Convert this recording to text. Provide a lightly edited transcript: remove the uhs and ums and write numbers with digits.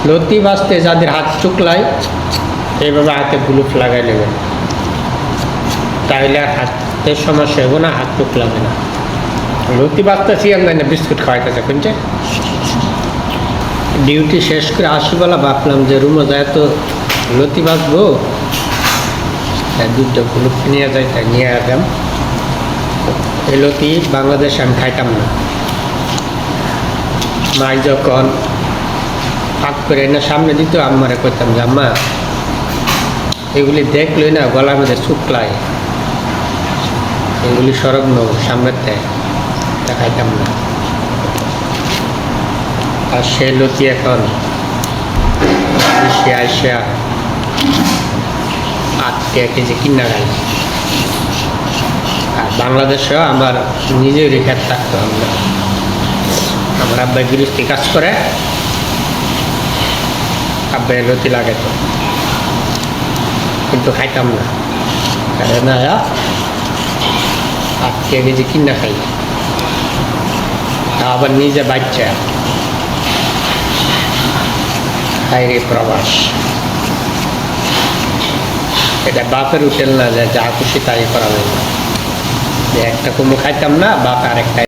লতি বাঁচতে যাদের হাত চুকলায় এইভাবে হাতে গ্লুভ লাগাই নেবেন, তাহলে আর হাতের সমস্যা হবে না, হাত চুকলাবে না। লতি বাঁচতেছি আমরা না বিস্কুট খাওয়াইতেছে কোনছে। ডিউটি শেষ করে আসিবেলা ভাবলাম যে রুমে যায় তো লতি বাঁচবো, দুধটা গ্লুভ নিয়ে যাই, তাই নিয়ে আসলাম। এই লতি বাংলাদেশে আমি খাইতাম না। মাই যখন হাত করে এনে সামনে দিত আম্মারে করতাম যে আম্মা এগুলি দেখলই না গলার মধ্যে শুকলায়, এগুলি সরব নৌ সামনের দেয়, তা খাইতাম না। আর সে লতি এখন আসিয়া 8 টাকা কেজি কিনা খাই। আর বাংলাদেশেও আমার নিজের রেখার থাকতো, আমার আব্বাই গৃহস্থী কাজ করে, আব্বাই লতি লাগে তো, কিন্তু খাইতাম না। কারণ 8 টাকা কেজি কিনা খাই, আবার নিজে বাচ্চা হাইরে প্রবাস। এটা বাপের হোটেল না যে যা খুশি তাই করা যায় না, যে একটা কুমড়ো খাইতাম না বাপ আর একটা